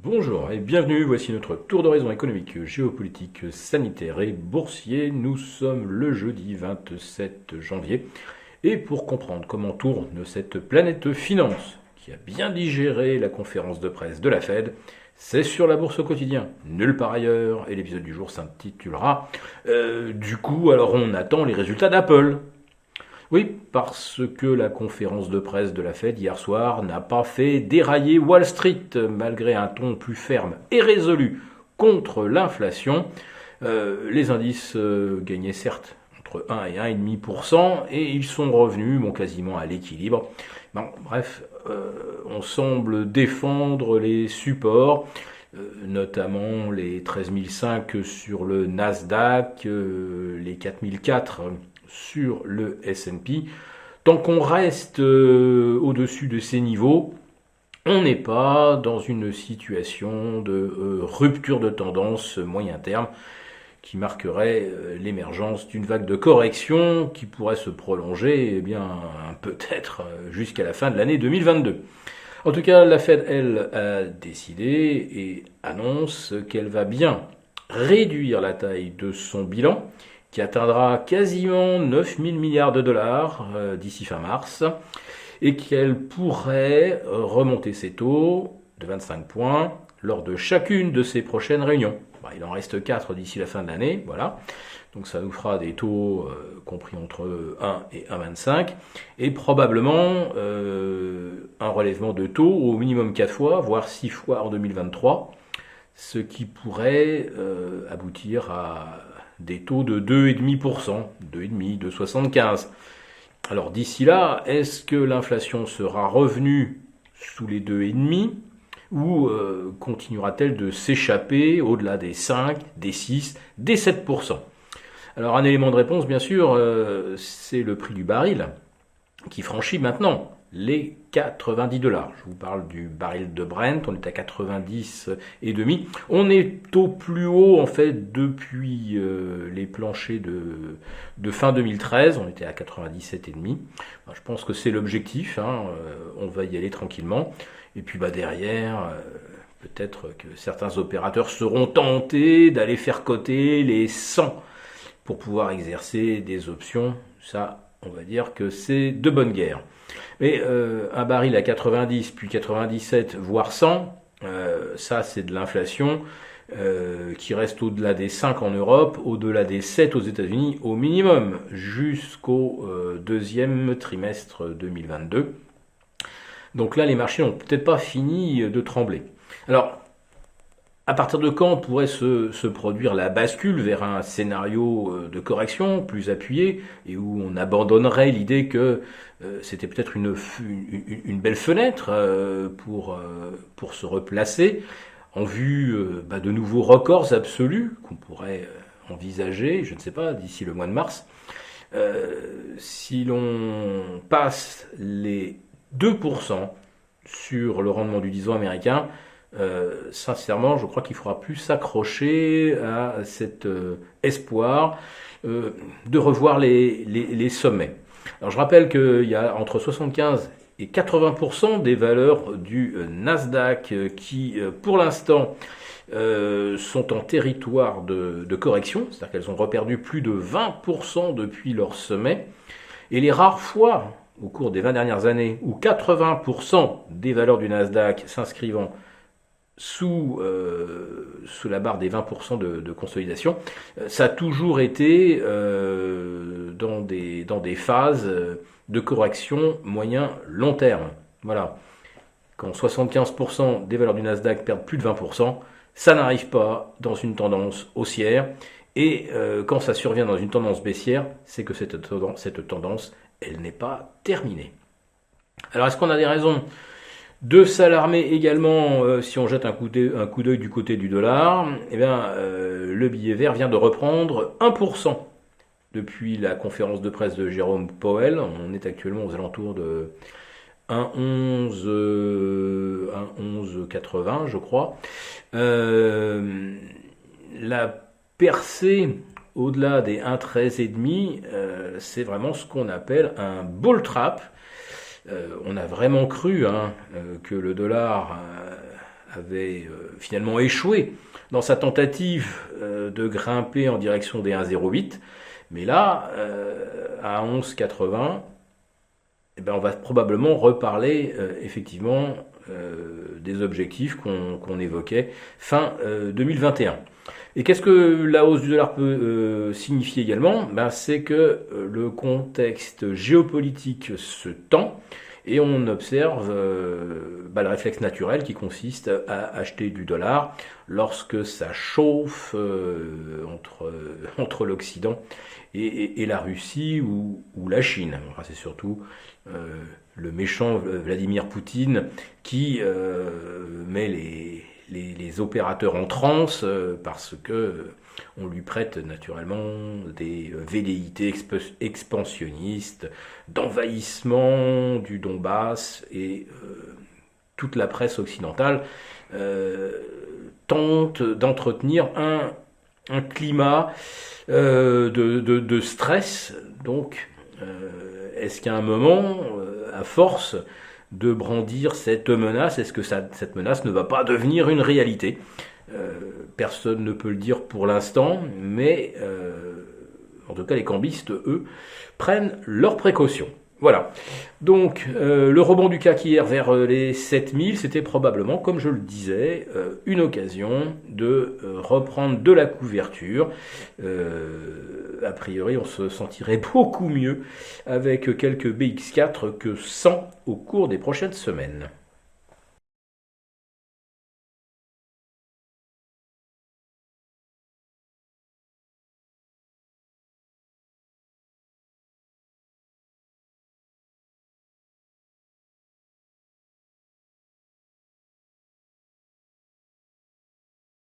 Bonjour et bienvenue, voici notre tour d'horizon économique, géopolitique, sanitaire et boursier. Nous sommes le jeudi 27 janvier et pour comprendre comment tourne cette planète finance qui a bien digéré la conférence de presse de la Fed, c'est sur la bourse au quotidien, nulle part ailleurs, et l'épisode du jour s'intitulera Du coup, alors on attend les résultats d'Apple. Oui, parce que la conférence de presse de la Fed hier soir n'a pas fait dérailler Wall Street, malgré un ton plus ferme et résolu contre l'inflation. Les indices gagnaient certes entre 1 et 1,5% et ils sont revenus quasiment à l'équilibre. Bref, on semble défendre les supports, notamment les 13 500 sur le Nasdaq, les 4004 sur le S&P. Tant qu'on reste au-dessus de ces niveaux, on n'est pas dans une situation de rupture de tendance moyen terme qui marquerait l'émergence d'une vague de correction qui pourrait se prolonger peut-être jusqu'à la fin de l'année 2022. En tout cas, la Fed, elle, a décidé et annonce qu'elle va bien réduire la taille de son bilan, qui atteindra quasiment 9 000 milliards de dollars d'ici fin mars, et qu'elle pourrait remonter ses taux de 25 points lors de chacune de ses prochaines réunions. Il en reste 4 d'ici la fin de l'année, voilà. Donc ça nous fera des taux compris entre 1 et 1,25, et probablement un relèvement de taux au minimum 4 fois, voire 6 fois en 2023, ce qui pourrait aboutir à des taux de 2,5%, 2,5%, 2,75%. Alors d'ici là, est-ce que l'inflation sera revenue sous les 2,5% ou continuera-t-elle de s'échapper au-delà des 5, des 6, des 7%? Alors un élément de réponse, bien sûr, c'est le prix du baril qui franchit maintenant les 90 dollars. Je vous parle du baril de Brent, on est à 90,5. On est au plus haut en fait depuis les planchers de fin 2013, on était à 97,5. Je pense que c'est l'objectif, on va y aller tranquillement. Et puis derrière, peut-être que certains opérateurs seront tentés d'aller faire coter les 100 pour pouvoir exercer des options. Ça, on va dire que c'est de bonne guerre. Mais un baril à 90, puis 97, voire 100, ça c'est de l'inflation qui reste au-delà des 5 en Europe, au-delà des 7 aux États-Unis au minimum, jusqu'au deuxième trimestre 2022. Donc là, les marchés n'ont peut-être pas fini de trembler. Alors, à partir de quand pourrait se produire la bascule vers un scénario de correction plus appuyé et où on abandonnerait l'idée que c'était peut-être une belle fenêtre pour se replacer en vue de nouveaux records absolus qu'on pourrait envisager, je ne sais pas, d'ici le mois de mars. Si l'on passe les 2% sur le rendement du 10 ans américain, sincèrement, je crois qu'il faudra plus s'accrocher à cet espoir de revoir les sommets. Alors je rappelle qu'il y a entre 75 et 80% des valeurs du Nasdaq qui, pour l'instant, sont en territoire de correction, c'est-à-dire qu'elles ont reperdu plus de 20% depuis leur sommet, et les rares fois au cours des 20 dernières années où 80% des valeurs du Nasdaq s'inscrivant sous la barre des 20% de consolidation, ça a toujours été dans des phases de correction moyen-long terme. Voilà. Quand 75% des valeurs du Nasdaq perdent plus de 20%, ça n'arrive pas dans une tendance haussière. Et quand ça survient dans une tendance baissière, c'est que cette tendance, elle n'est pas terminée. Alors, est-ce qu'on a des raisons de s'alarmer également si on jette un coup d'œil du côté du dollar? Le billet vert vient de reprendre 1% depuis la conférence de presse de Jérôme Powell. On est actuellement aux alentours de 1,1180, je crois. La percée au-delà des 1,13,5, c'est vraiment ce qu'on appelle un bull trap. On a vraiment cru que le dollar avait finalement échoué dans sa tentative de grimper en direction des 1,08. Mais là, à 11,80, eh ben, on va probablement reparler effectivement des objectifs qu'on évoquait fin 2021. Et qu'est-ce que la hausse du dollar peut signifier également? C'est que le contexte géopolitique se tend et on observe le réflexe naturel qui consiste à acheter du dollar lorsque ça chauffe entre l'Occident et la Russie ou la Chine. Enfin, c'est surtout le méchant Vladimir Poutine qui met les opérateurs en transe parce que on lui prête naturellement des velléités expansionnistes, d'envahissement du Donbass et toute la presse occidentale tente d'entretenir un climat de stress. Donc, est-ce qu'à un moment, à force de brandir cette menace, est-ce que cette menace ne va pas devenir une réalité? Personne ne peut le dire pour l'instant, mais en tout cas les cambistes, eux, prennent leurs précautions. Voilà. Donc le rebond du CAC hier vers les 7000, c'était probablement, comme je le disais, une occasion de reprendre de la couverture. A priori, on se sentirait beaucoup mieux avec quelques BX4 que 100 au cours des prochaines semaines.